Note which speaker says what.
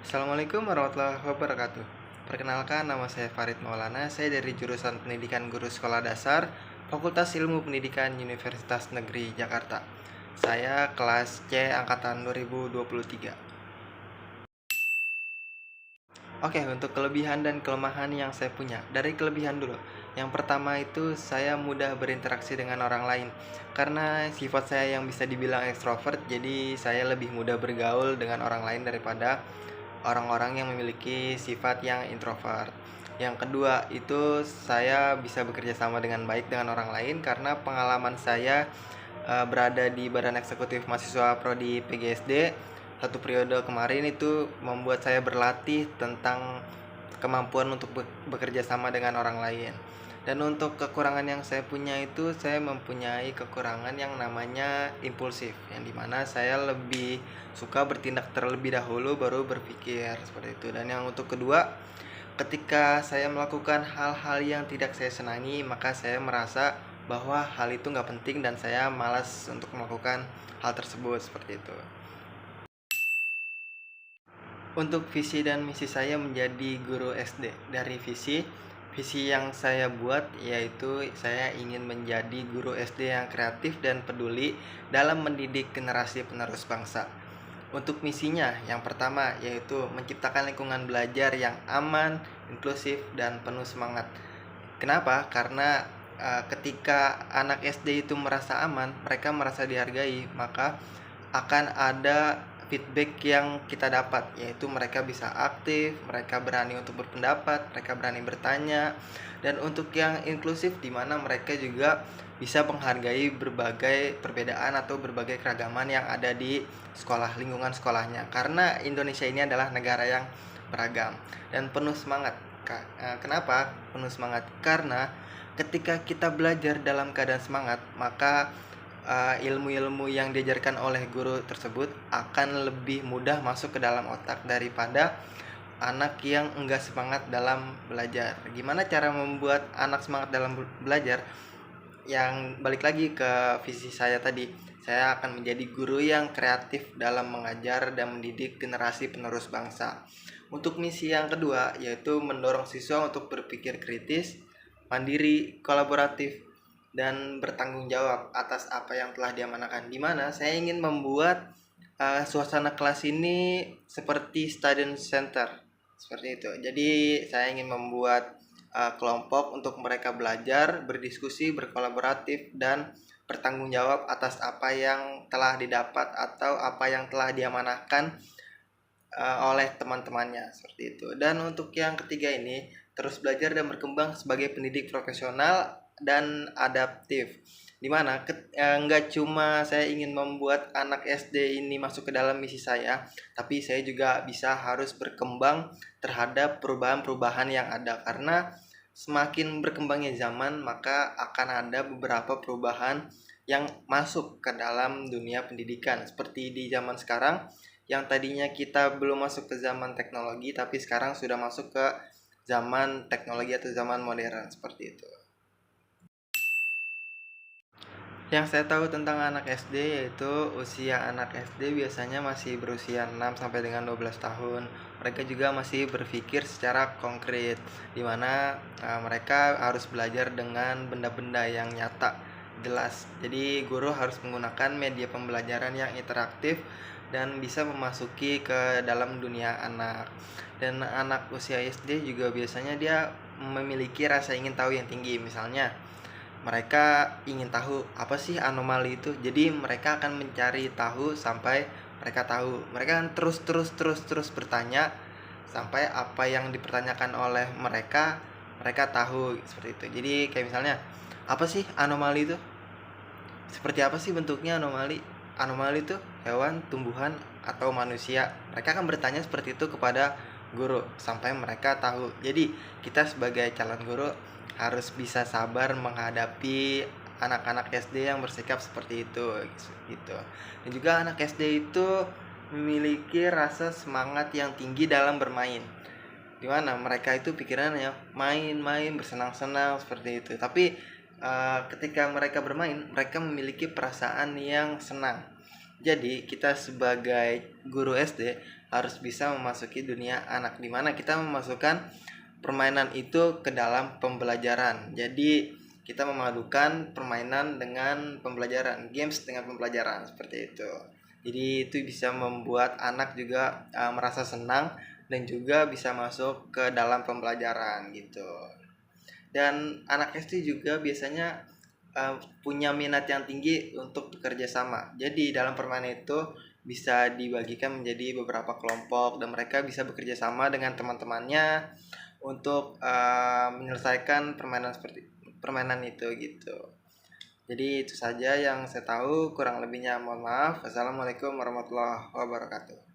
Speaker 1: Assalamualaikum warahmatullahi wabarakatuh. Perkenalkan, nama saya Farid Maulana. Saya dari jurusan Pendidikan Guru Sekolah Dasar, Fakultas Ilmu Pendidikan Universitas Negeri Jakarta. Saya kelas C angkatan 2023. Oke, untuk kelebihan dan kelemahan yang saya punya. Dari kelebihan dulu. Yang pertama itu saya mudah berinteraksi dengan orang lain. Karena sifat saya yang bisa dibilang ekstrovert, jadi saya lebih mudah bergaul dengan orang lain daripada orang-orang yang memiliki sifat yang introvert. Yang kedua, itu saya bisa bekerja sama dengan baik dengan orang lain karena pengalaman saya berada di Badan Eksekutif Mahasiswa Prodi PGSD satu periode kemarin itu membuat saya berlatih tentang kemampuan untuk bekerja sama dengan orang lain. Dan untuk kekurangan yang saya punya itu saya mempunyai kekurangan yang namanya impulsif, yang dimana saya lebih suka bertindak terlebih dahulu baru berpikir seperti itu. Dan yang untuk kedua, ketika saya melakukan hal-hal yang tidak saya senangi, maka saya merasa bahwa hal itu nggak penting dan saya malas untuk melakukan hal tersebut seperti itu. Untuk visi dan misi saya menjadi guru SD. Dari visi yang saya buat yaitu saya ingin menjadi guru SD yang kreatif dan peduli dalam mendidik generasi penerus bangsa. Untuk misinya, yang pertama yaitu menciptakan lingkungan belajar yang aman, inklusif, dan penuh semangat. Kenapa? Karena ketika anak SD itu merasa aman, mereka merasa dihargai, maka akan ada feedback yang kita dapat, yaitu mereka bisa aktif, mereka berani untuk berpendapat, mereka berani bertanya. Dan untuk yang inklusif, di mana mereka juga bisa menghargai berbagai perbedaan atau berbagai keragaman yang ada di sekolah, lingkungan sekolahnya, karena Indonesia ini adalah negara yang beragam dan penuh semangat. Kenapa penuh semangat? Karena ketika kita belajar dalam keadaan semangat, maka ilmu-ilmu yang diajarkan oleh guru tersebut akan lebih mudah masuk ke dalam otak daripada anak yang enggak semangat dalam belajar. Gimana cara membuat anak semangat dalam belajar? Yang balik lagi ke visi saya tadi, saya akan menjadi guru yang kreatif dalam mengajar dan mendidik generasi penerus bangsa. Untuk misi yang kedua yaitu mendorong siswa untuk berpikir kritis, mandiri, kolaboratif, dan bertanggung jawab atas apa yang telah diamanahkan. Di mana saya ingin membuat suasana kelas ini seperti student center seperti itu. Jadi saya ingin membuat kelompok untuk mereka belajar, berdiskusi, berkolaboratif, dan bertanggung jawab atas apa yang telah didapat atau apa yang telah diamanahkan oleh teman-temannya seperti itu. Dan untuk yang ketiga ini, terus belajar dan berkembang sebagai pendidik profesional dan adaptif. Dimana nggak cuma saya ingin membuat anak SD ini masuk ke dalam misi saya, tapi saya juga bisa harus berkembang terhadap perubahan-perubahan yang ada, karena semakin berkembangnya zaman maka akan ada beberapa perubahan yang masuk ke dalam dunia pendidikan. Seperti di zaman sekarang, yang tadinya kita belum masuk ke zaman teknologi tapi sekarang sudah masuk ke zaman teknologi atau zaman modern seperti itu. Yang saya tahu tentang anak SD yaitu usia anak SD biasanya masih berusia 6 sampai dengan 12 tahun. Mereka juga masih berpikir secara konkret, di mana mereka harus belajar dengan benda-benda yang nyata, jelas. Jadi guru harus menggunakan media pembelajaran yang interaktif dan bisa memasuki ke dalam dunia anak. Dan anak usia SD juga biasanya dia memiliki rasa ingin tahu yang tinggi. Misalnya mereka ingin tahu apa sih anomali itu, jadi mereka akan mencari tahu sampai mereka tahu. Mereka akan terus bertanya sampai apa yang dipertanyakan oleh mereka tahu seperti itu. Jadi kayak misalnya, apa sih anomali itu, seperti apa sih bentuknya anomali. Anomali itu hewan, tumbuhan, atau manusia. Mereka akan bertanya seperti itu kepada guru sampai mereka tahu. Jadi kita sebagai calon guru harus bisa sabar menghadapi anak-anak SD yang bersikap seperti itu gitu. Dan juga anak SD itu memiliki rasa semangat yang tinggi dalam bermain, dimana mereka itu pikirannya main-main, bersenang-senang seperti itu. Tapi ketika mereka bermain, mereka memiliki perasaan yang senang. Jadi kita sebagai guru SD harus bisa memasuki dunia anak, di mana kita memasukkan permainan itu ke dalam pembelajaran. Jadi kita memadukan permainan dengan pembelajaran, games dengan pembelajaran seperti itu. Jadi itu bisa membuat anak juga merasa senang dan juga bisa masuk ke dalam pembelajaran gitu. Dan anak SD juga biasanya punya minat yang tinggi untuk bekerja sama. Jadi dalam permainan itu bisa dibagikan menjadi beberapa kelompok dan mereka bisa bekerja sama dengan teman-temannya untuk menyelesaikan permainan itu gitu. Jadi itu saja yang saya tahu, kurang lebihnya mohon maaf. Assalamualaikum warahmatullahi wabarakatuh.